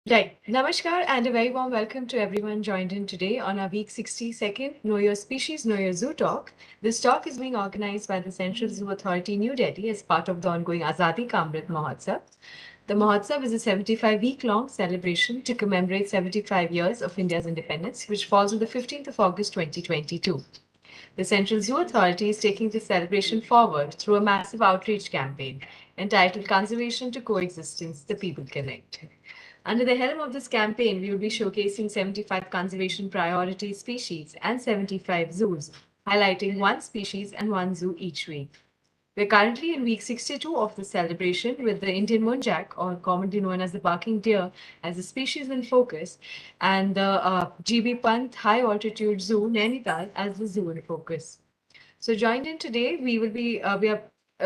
Right. Namaskar and a very warm welcome to everyone joined in today on our week 62nd Know Your Species, Know Your Zoo talk. This talk is being organized by the Central Zoo Authority, New Delhi, as part of the ongoing Azadi Ka Amrit Mahotsav. The Mahotsav is a 75-week-long celebration to commemorate 75 years of India's independence, which falls on the 15th of August 2022. The Central Zoo Authority is taking this celebration forward through a massive outreach campaign entitled Conservation to Coexistence, The People Connect. Under the helm of this campaign, we will be showcasing 75 conservation priority species and 75 zoos, highlighting one species and one zoo each week. We're currently in week 62 of the celebration with the Indian Muntjac, or commonly known as the barking deer, as a species in focus, and the GB Pant High Altitude Zoo, Nainital, as the zoo in focus. So joined in today, we are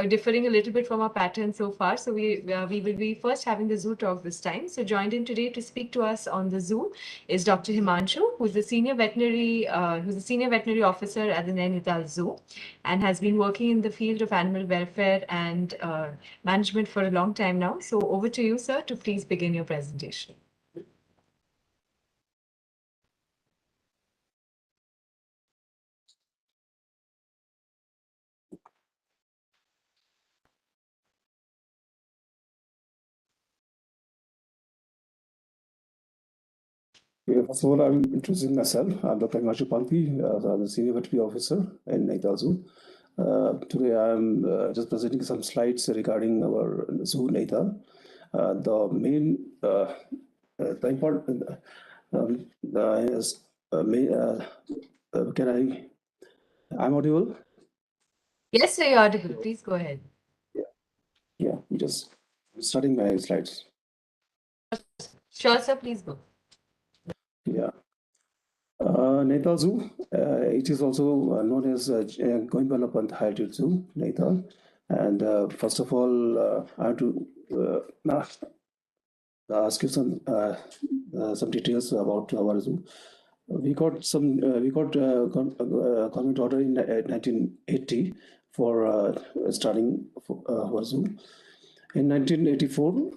differing a little bit from our pattern so far. So we will be first having the zoo talk this time. So joined in today to speak to us on the zoo is Dr. Himanshu, who's a senior veterinary officer at the Nainital Zoo, and has been working in the field of animal welfare and management for a long time now. So over to you, sir, to please begin your presentation. First of all, I'm introducing myself. I'm Dr. Himanshu Palpi. I'm a senior veterinary officer in Nainital Zoo. Today, I'm just presenting some slides regarding our zoo, Nainital. The main, the important is I'm audible? Yes, sir, you're audible. Please go ahead. Yeah, I'm just starting my slides. Sure, sir, please go. Yeah. Nainital Zoo, it is also known as Goindwala Pant High Altitude Zoo, Nainital. And first of all, I have to ask you some details about our zoo. We got government order in 1980 for starting our zoo. In 1984,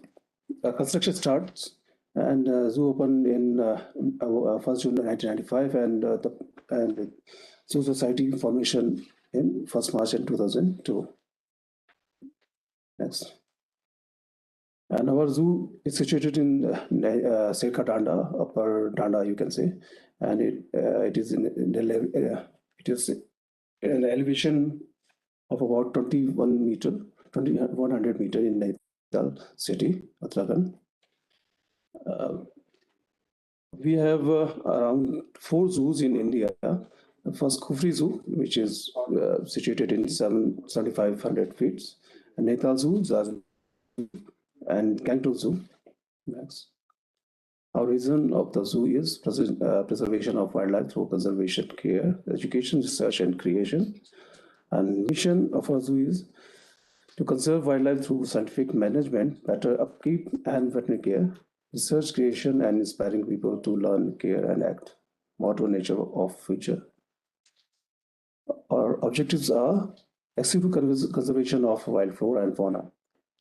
construction starts, and zoo opened in 1st June 1995, and Zoo Society formation in 1st March in 2002. Next. And our zoo is situated in Serka Danda, upper Danda, you can say, and it is in an elevation of about 100 meter in Nainital city, Uttarakhand. We have around 4 zoos in India. The first Kufri Zoo, which is situated in 7,500 feet, and Nainital Zoo, and Gangtok Zoo. Next. Our reason of the zoo is preservation of wildlife through conservation care, education, research, and creation. And mission of our zoo is to conserve wildlife through scientific management, better upkeep and veterinary care, research, creation, and inspiring people to learn, care, and act. Motto nature of future. Our objectives are active conservation of wild flora and fauna,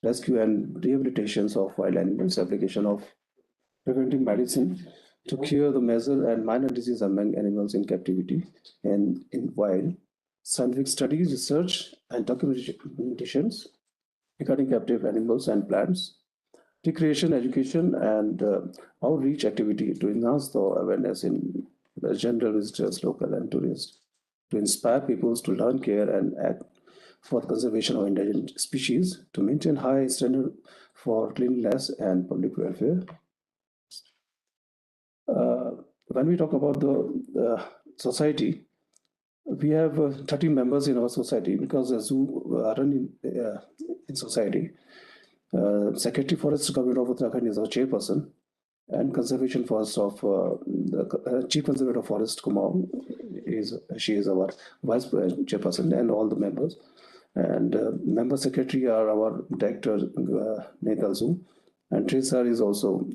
rescue and rehabilitation of wild animals, application of preventive medicine to cure the major and minor diseases among animals in captivity and in wild, scientific studies, research, and documentations regarding captive animals and plants, recreation, education, and outreach activity to enhance the awareness in the general visitors, local and tourists, to inspire people to learn, care, and act for the conservation of endangered species, to maintain high standard for cleanliness and public welfare. When we talk about the society, we have 30 members in our society because the zoo run in society. Secretary Forest Government of Uttarakhand is our chairperson, and Conservation Forest of the Chief Conservator of Forest Kumaon she is our vice chairperson, and all the members. And member secretary are our director Nainital Zoo, and Treasurer is also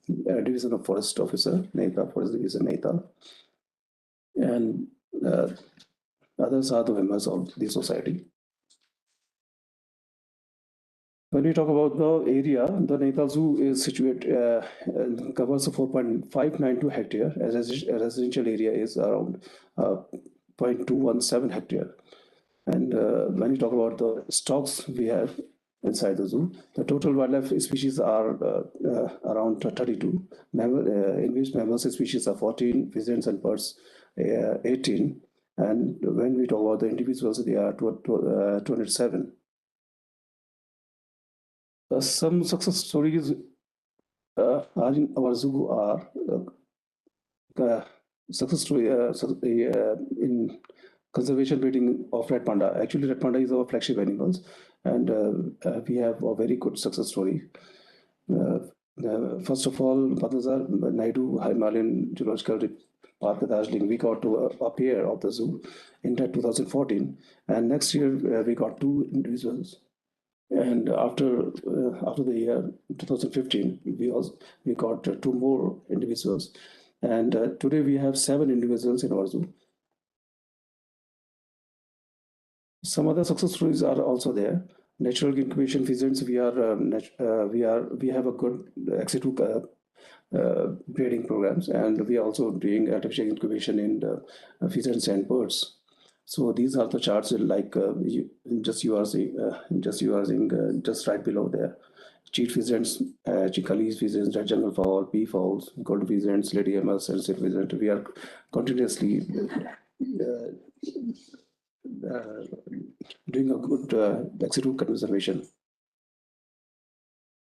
Division of Forest Officer, Nainital Forest Division, Nainital. And Others are the members of the society. When we talk about the area, the Nainital Zoo is situated, covers 4.592 hectare, as a residential area is around 0.217 hectare. And when you talk about the stocks we have inside the zoo, the total wildlife species are around 32, in which mammals species are 14, pheasants and birds 18. And when we talk about the individuals, they are 207. Some success stories are in our zoo are success story in conservation breeding of red panda. Actually, red panda is our flagship animals, and we have a very good success story. First of all, Padmazar Naidu Himalayan Zoological Park at Darjeeling, we got a pair of the zoo in 2014, and next year we got two individuals. And after the year 2015, we got two more individuals, and today we have 7 individuals in our zoo. Some other success stories are also there. Natural incubation pheasants, we have a good ex-situ breeding programs, and we are also doing artificial incubation in the pheasants and birds. So these are the charts like you are seeing just right below there. Cheat pheasants, Chikalis pheasants, red jungle fowl, pea fowls, golden pheasants, lady emus, and silk pheasant. We are continuously doing a good ex-situ conservation.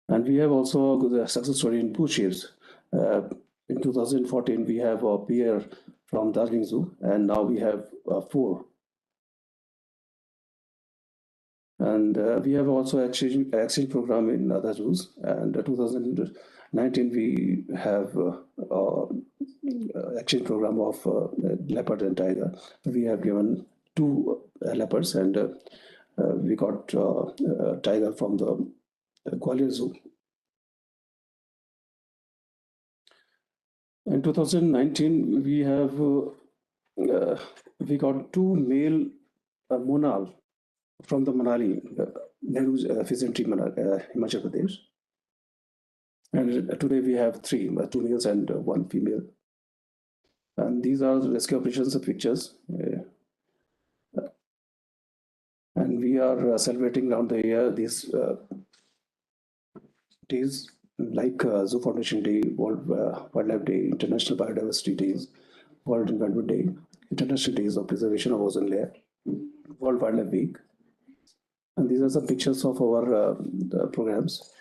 And we have also a success story in bush shears. In 2014, we have a pair from Darjeeling Zoo, and now we have 4. And we have also exchange program in other zoos. And 2019 we have exchange program of leopard and tiger. We have given 2 leopards, and we got tiger from the Gwalior Zoo. In 2019 we got 2 male monal from the Manali, Nehru's pheasantry, Himachal Pradesh. And today we have 3, 2 males and 1 female. And these are the rescue operations pictures. And we are celebrating around the year these days like Zoo Foundation Day, World Wildlife Day, International Biodiversity Days, World Environment Day, International Days of Preservation of Ozone Layer, World Wildlife Week. And these are some pictures of our programs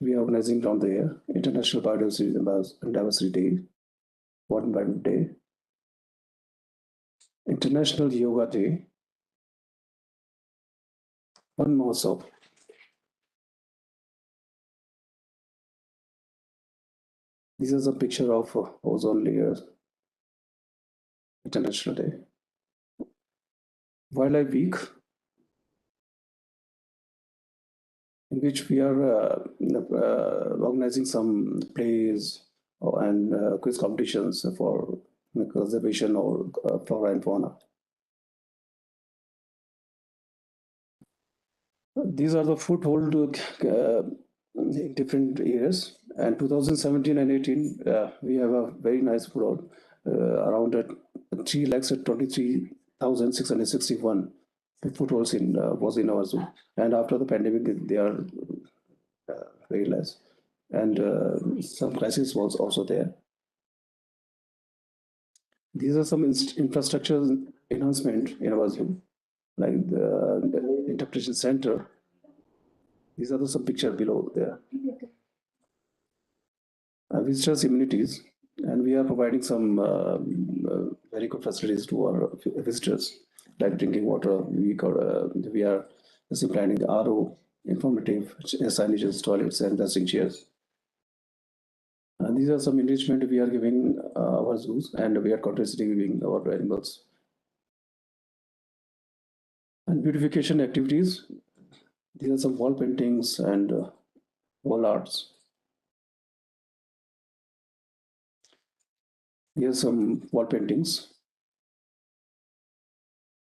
we are organizing around the year. International Biodiversity Day, World Environment Day, International Yoga Day, one more so. This is a picture of ozone layer, International Day. Wildlife Week, in which we are organizing some plays and quiz competitions for conservation or flora and fauna. These are the foothold in different years. And 2017 and 18, we have a very nice foothold, around 3,23,661 footholds was in our zoo. And after the pandemic, they are very less. And some crisis was also there. These are some infrastructure enhancement in our zoo, like the interpretation center. These are some pictures below there. Visitors amenities, and we are providing some very good facilities to our visitors, like drinking water. We are planning the RO, informative signages, toilets, and dressing chairs. And these are some enrichment we are giving our zoos, and we are continuously giving our animals. And beautification activities. These are some wall paintings and wall arts. Here's some wall paintings.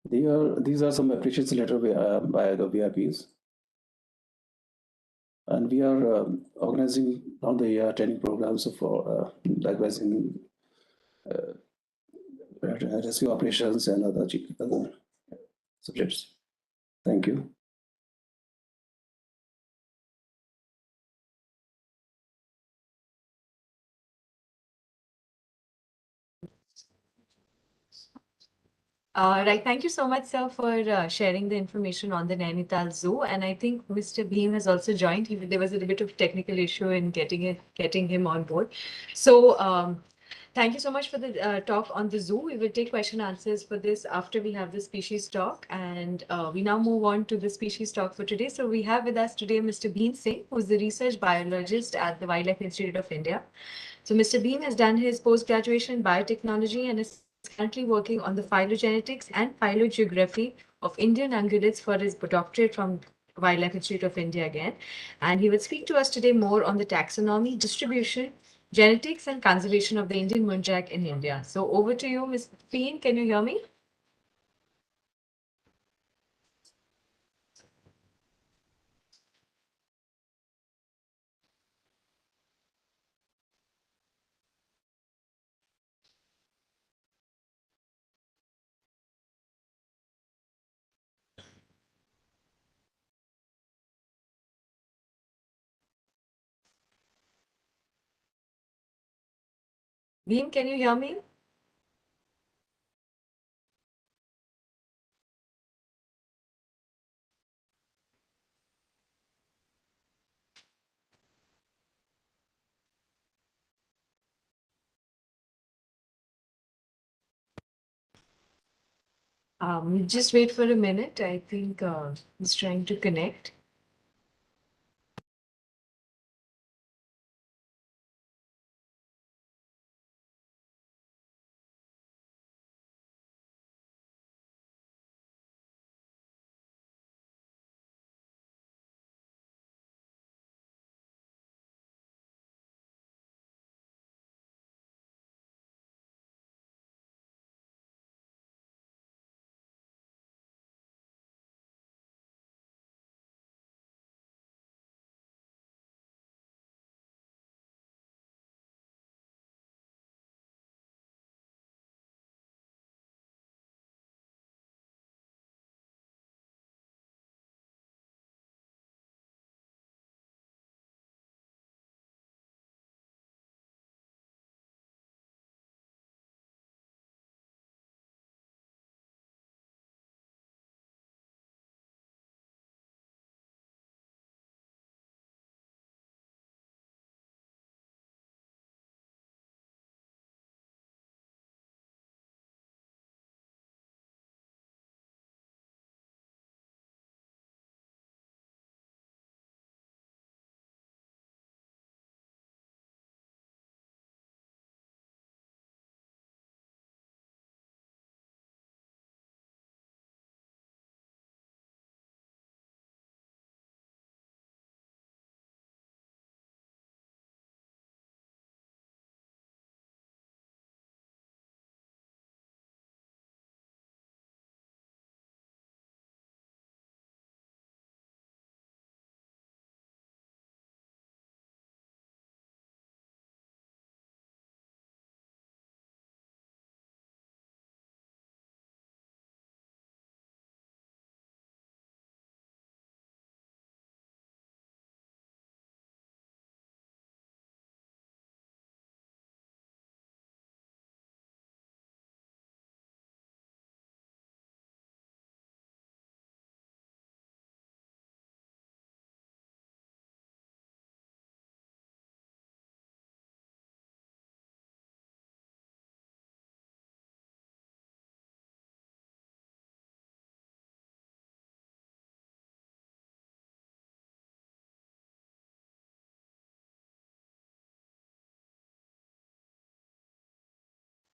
These are some appreciation letter by the VIPs, and we are organizing on the year training programs for advising rescue operations and other subjects. Thank you. Right. Thank you so much, sir, for sharing the information on the Nainital Zoo. And I think Mr. Beam has also joined. There was a little bit of technical issue in getting him on board. So thank you so much for the talk on the zoo. We will take question answers for this after we have the species talk. And we now move on to the species talk for today. So we have with us today Mr. Beam Singh, who is the research biologist at the Wildlife Institute of India. So Mr. Beam has done his post-graduation in biotechnology and is currently working on the phylogenetics and phylogeography of Indian ungulates for his doctorate from Wildlife Institute of India again. And he will speak to us today more on the taxonomy, distribution, genetics, and conservation of the Indian Muntjac in India. So over to you, Mr. Beam. Can you hear me? Beam, can you hear me? Just wait for a minute. I think he's trying to connect.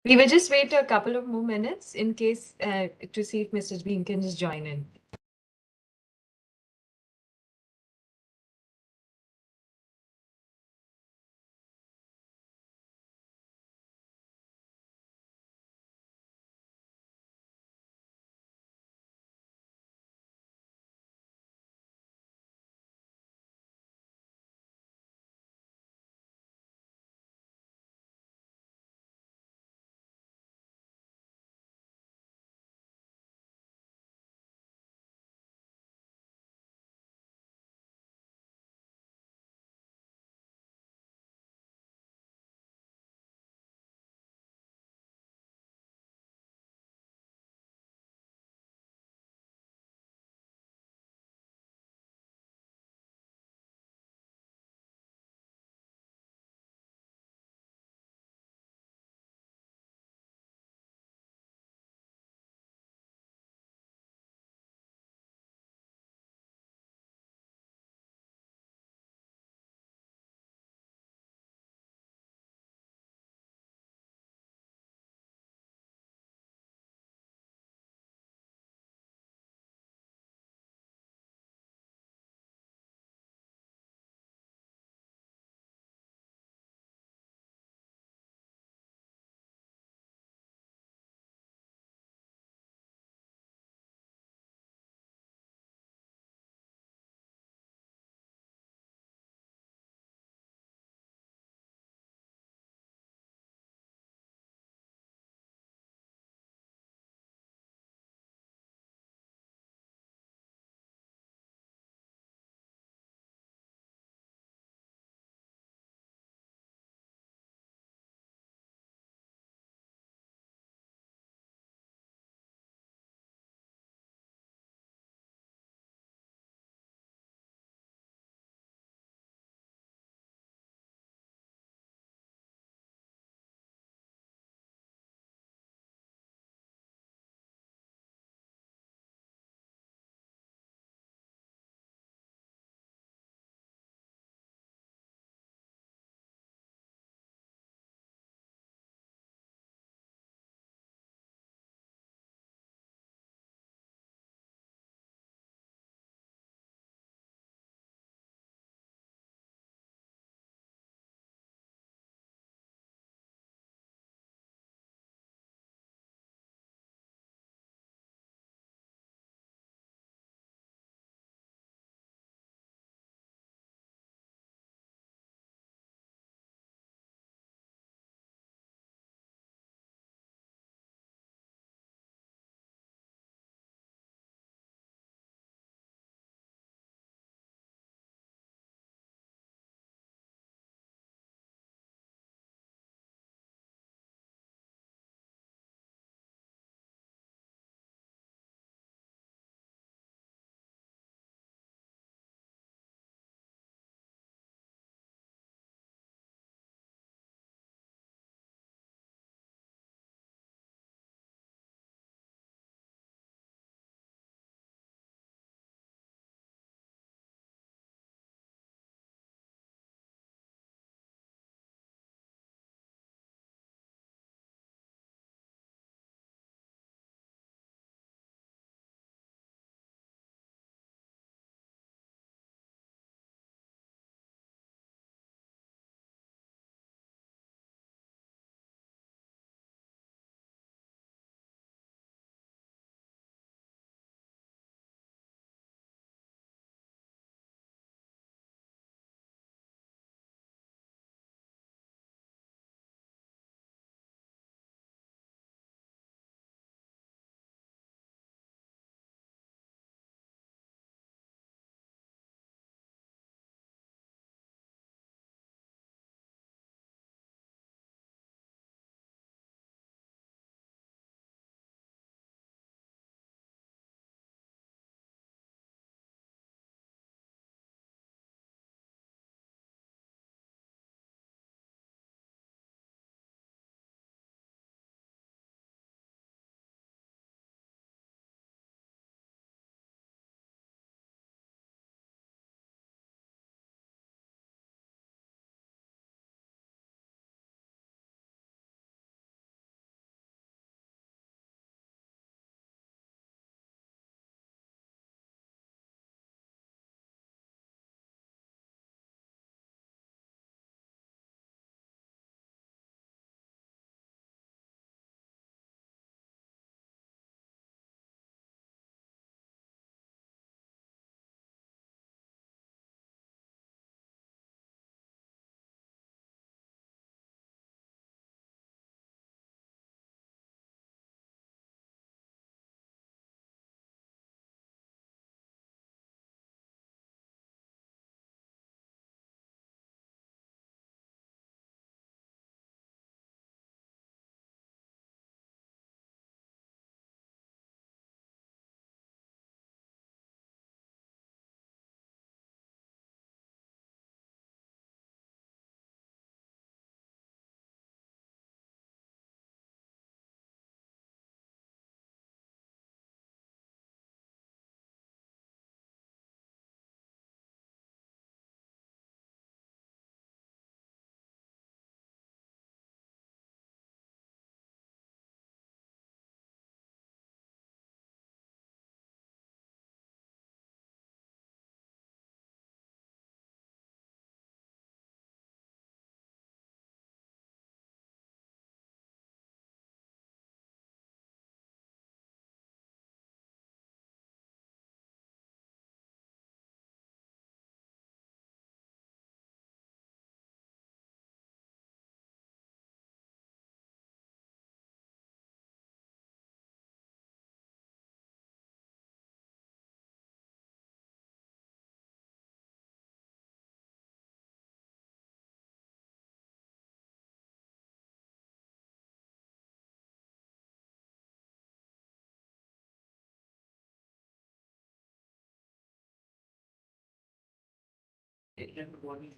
We will just wait a couple of more minutes in case to see if Mr. Bean can just join in.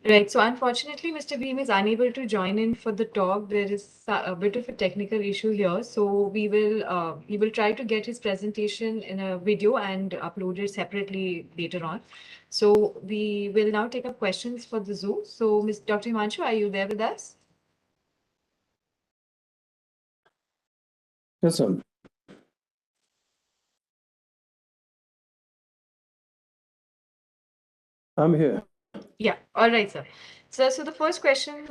Right. So unfortunately, Mr. Beam is unable to join in for the talk. There is a bit of a technical issue here. So we will try to get his presentation in a video and upload it separately later on. So we will now take up questions for the Zoom. So Dr. Himanshu, are you there with us? Yes, sir. I'm here. Yeah. All right, sir. So the first question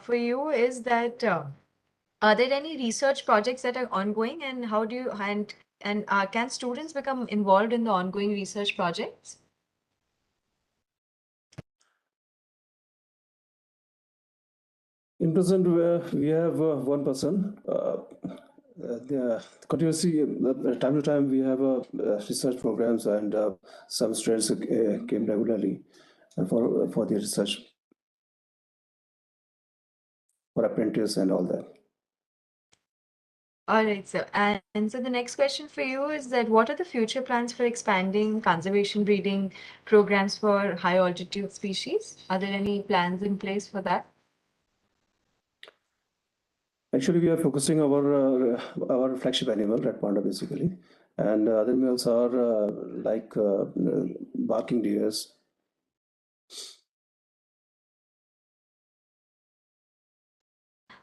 for you is that are there any research projects that are ongoing, and how do you and can students become involved in the ongoing research projects? In present, we have one person. Continuously, time to time, we have research programs, and some students came regularly for the research, for apprentice and all that. All right, sir. And so the next question for you is that what are the future plans for expanding conservation breeding programs for high altitude species? Are there any plans in place for that? Actually, we are focusing our flagship animal, red panda, basically, and other animals are like barking deers.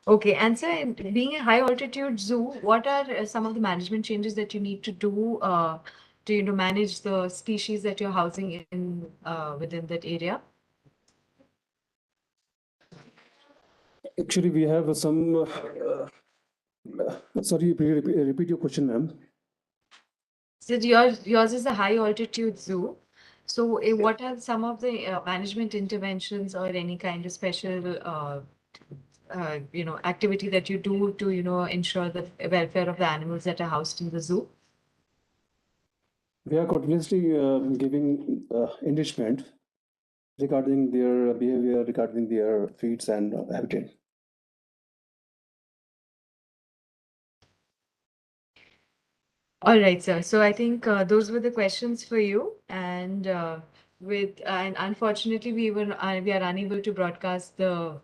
Okay, and so being a high altitude zoo, what are some of the management changes that you need to do to manage the species that you're housing in within that area? Actually, we have some. Sorry, repeat your question, ma'am. So yours is a high altitude zoo. So what are some of the management interventions or any kind of special activity that you do to ensure the welfare of the animals that are housed in the zoo? We are continuously giving enrichment regarding their behavior, regarding their feeds and habitat. All right, sir. So I think those were the questions for you, and and unfortunately we are unable to broadcast the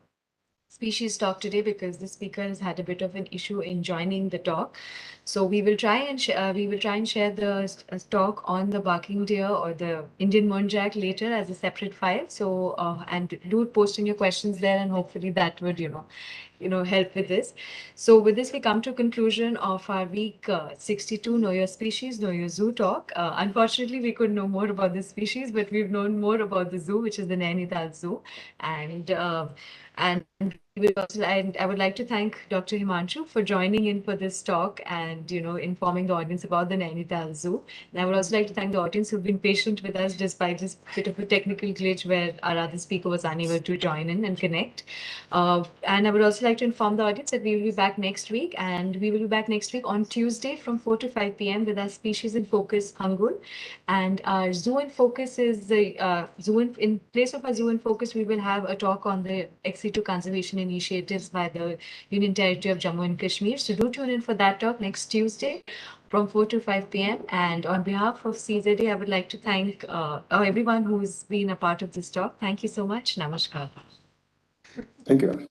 species talk today because the speaker has had a bit of an issue in joining the talk. So we will try and share the talk on the barking deer or the Indian Muntjac later as a separate file. So and do post in your questions there, and hopefully that would help with this. So with this, we come to conclusion of our week 62, Know Your Species, Know Your Zoo talk. Unfortunately, we could know more about the species, but we've known more about the zoo, which is the Nainital Zoo. And and I would like to thank Dr. Himanshu for joining in for this talk and informing the audience about the Nainital Zoo. And I would also like to thank the audience who've been patient with us despite this bit of a technical glitch where our other speaker was unable to join in and connect. And I would also like to inform the audience that we will be back next week, and we will be back next week on Tuesday from 4 to 5 p.m. with our Species in Focus Hangul. And our Zoo in Focus is the in place of our Zoo in Focus, we will have a talk on the XC2 conservation initiatives by the Union Territory of Jammu and Kashmir. So do tune in for that talk next Tuesday from 4 to 5 p.m. And on behalf of CZA, I would like to thank everyone who's been a part of this talk. Thank you so much. Namaskar. Thank you.